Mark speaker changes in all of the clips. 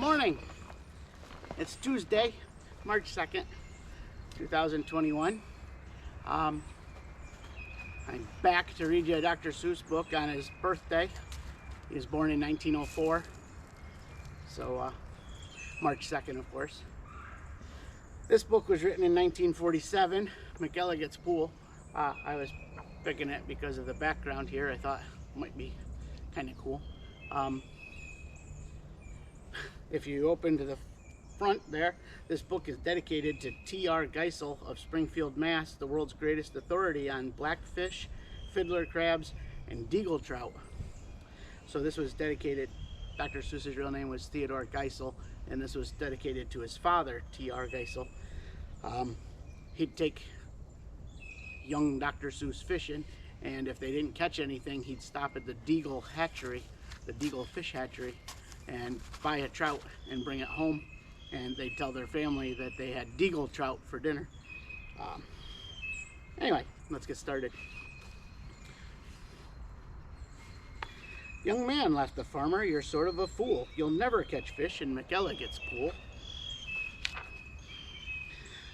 Speaker 1: Good morning. It's Tuesday, March 2nd, 2021. I'm back to read you a Dr. Seuss book on his birthday. He was born in 1904, so March 2nd, of course. This book was written in 1947, McElligot's Pool. I was picking it because of the background here. I thought it might be kind of cool. If you open to the front there, this book is dedicated to T.R. Geisel of Springfield, Mass., the world's greatest authority on blackfish, fiddler crabs, and deagle trout. So this was dedicated, Dr. Seuss's real name was Theodore Geisel, and this was dedicated to his father, T.R. Geisel. He'd take young Dr. Seuss fishing, and if they didn't catch anything, he'd stop at the Deagle hatchery, the Deagle fish hatchery, and buy a trout and bring it home, and they'd tell their family that they had deagle trout for dinner. Anyway, let's get started. Young man, laughed the farmer, you're sort of a fool. You'll never catch fish in McElligot's pool.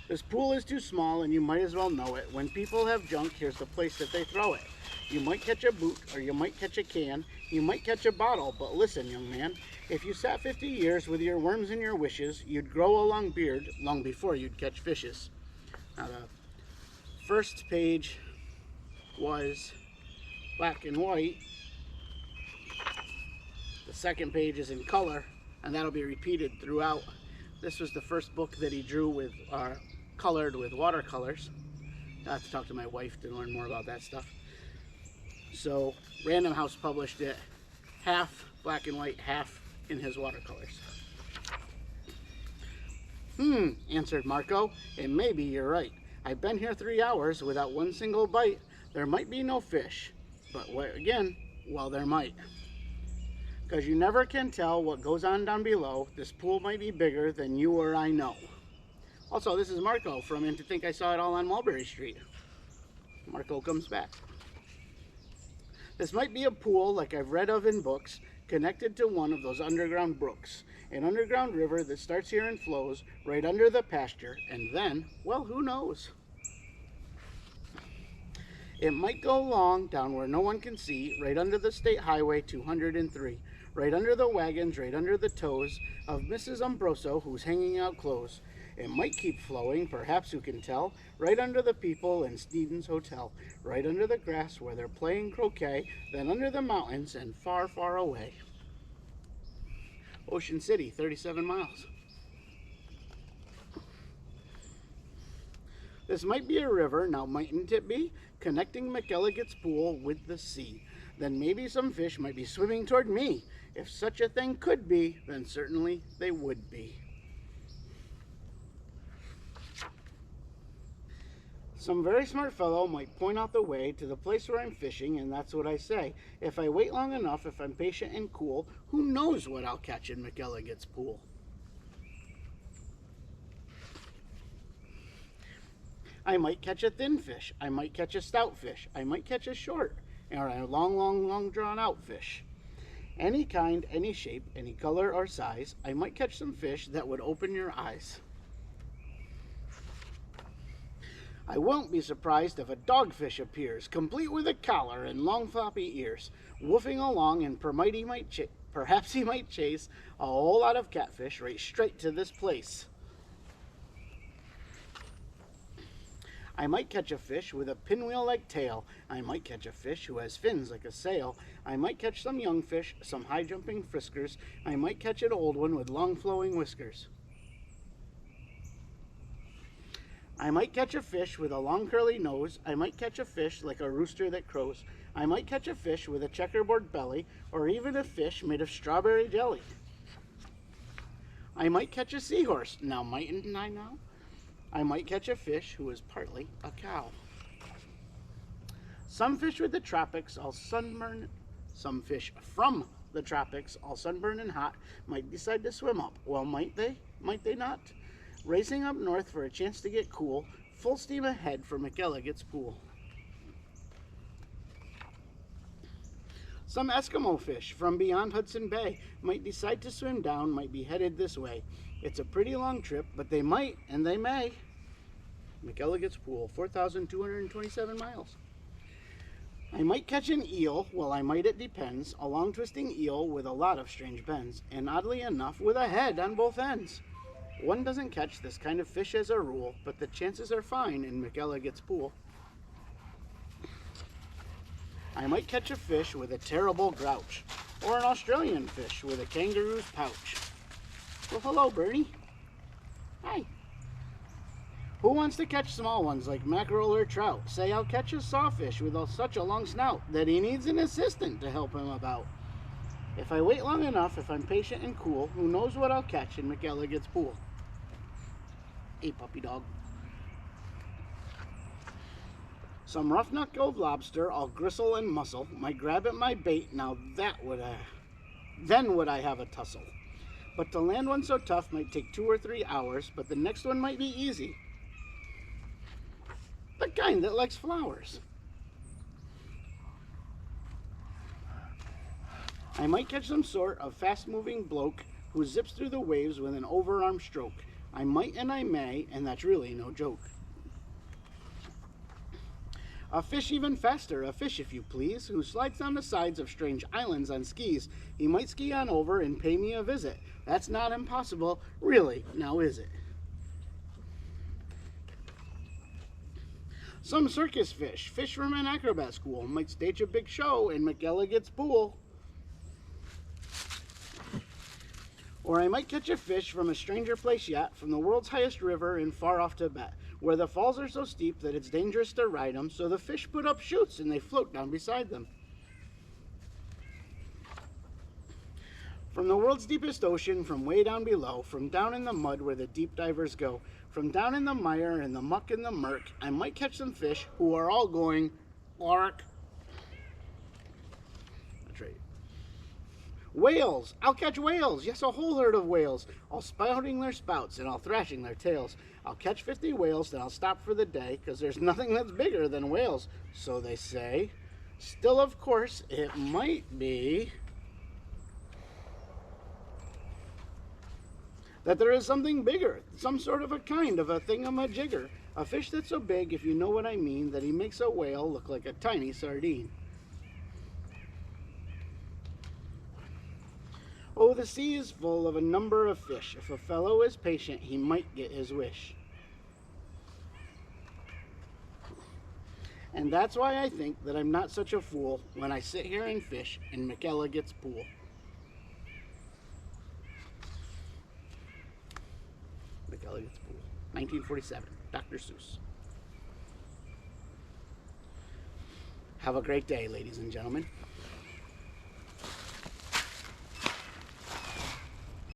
Speaker 1: This pool is too small and you might as well know it. When people have junk, here's the place that they throw it. You might catch a boot, or you might catch a can, you might catch a bottle, but listen, young man, if you sat 50 years with your worms and your wishes, you'd grow a long beard long before you'd catch fishes. Now the first page was black and white. The second page is in color, and that'll be repeated throughout. This was the first book that he drew with, colored with watercolors. I have to talk to my wife to learn more about that stuff. So Random House published it half black and white, half in his watercolors. Answered Marco, and maybe you're right. I've been here 3 hours without one single bite. There might be no fish, but again, well, there might. Because you never can tell what goes on down below. This pool might be bigger than you or I know. Also, this is Marco from And to Think I Saw It All on Mulberry Street. Marco comes back. This might be a pool like I've read of in books, connected to one of those underground brooks, an underground river that starts here and flows right under the pasture, and then, well, who knows? It might go long down where no one can see, right under the State Highway 203, right under the wagons, right under the toes of Mrs. Umbroso, who's hanging out clothes. It might keep flowing, perhaps who can tell, right under the people in Stevens Hotel, right under the grass where they're playing croquet, then under the mountains and far, far away. Ocean City, 37 miles. This might be a river, now mightn't it be, connecting McElligot's pool with the sea. Then maybe some fish might be swimming toward me. If such a thing could be, then certainly they would be. Some very smart fellow might point out the way to the place where I'm fishing, and that's what I say. If I wait long enough, if I'm patient and cool, who knows what I'll catch in McElligot's pool? I might catch a thin fish, I might catch a stout fish, I might catch a short, or a long drawn out fish. Any kind, any shape, any color or size, I might catch some fish that would open your eyes. I won't be surprised if a dogfish appears, complete with a collar and long floppy ears, woofing along, and perhaps he might chase a whole lot of catfish right straight to this place. I might catch a fish with a pinwheel-like tail. I might catch a fish who has fins like a sail. I might catch some young fish, some high-jumping friskers. I might catch an old one with long flowing whiskers. I might catch a fish with a long curly nose. I might catch a fish like a rooster that crows. I might catch a fish with a checkerboard belly, or even a fish made of strawberry jelly. I might catch a seahorse. Now mightn't I now? I might catch a fish who is partly a cow. Some fish with the tropics all sunburn, some fish from the tropics all sunburned and hot might decide to swim up. Well, might they? Might they not? Racing up north for a chance to get cool, full steam ahead for McElligot's pool. Some Eskimo fish from beyond Hudson Bay might decide to swim down, might be headed this way. It's a pretty long trip, but they might and they may. McElligot's Pool, 4,227 miles. I might catch an eel, well I might, it depends, a long twisting eel with a lot of strange bends, and oddly enough with a head on both ends. One doesn't catch this kind of fish as a rule, but the chances are fine in McElligot's Pool. I might catch a fish with a terrible grouch, or an Australian fish with a kangaroo's pouch. Well, hello, Bernie. Hi. Who wants to catch small ones like mackerel or trout? Say I'll catch a sawfish with such a long snout that he needs an assistant to help him about. If I wait long enough, if I'm patient and cool, who knows what I'll catch in McElligot's Pool. Hey, puppy dog. Some rough-knucked lobster, all gristle and muscle, might grab at my bait. Now then would I have a tussle. But to land one so tough might take 2 or 3 hours, but the next one might be easy. The kind that likes flowers. I might catch some sort of fast-moving bloke who zips through the waves with an overarm stroke. I might and I may, and that's really no joke. A fish even faster, a fish if you please, who slides down the sides of strange islands on skis. He might ski on over and pay me a visit. That's not impossible, really, now is it? Some circus fish, fish from an acrobat school, might stage a big show in McElligot's Pool. Or I might catch a fish from a stranger place yet, from the world's highest river in far off Tibet, where the falls are so steep that it's dangerous to ride them, so the fish put up chutes and they float down beside them. From the world's deepest ocean, from way down below, from down in the mud where the deep divers go, from down in the mire and the muck and the murk, I might catch some fish who are all going, lark. That's right. Whales! I'll catch whales! Yes, a whole herd of whales, all spouting their spouts and all thrashing their tails. I'll catch 50 whales, then I'll stop for the day, 'cause there's nothing that's bigger than whales, so they say. Still, of course, it might be that there is something bigger, some sort of a kind of a thingamajigger, a fish that's so big, if you know what I mean, that he makes a whale look like a tiny sardine. Oh, the sea is full of a number of fish. If a fellow is patient, he might get his wish. And that's why I think that I'm not such a fool when I sit here and fish in McElligot's Pool. McElligot's Pool, 1947, Dr. Seuss. Have a great day, ladies and gentlemen.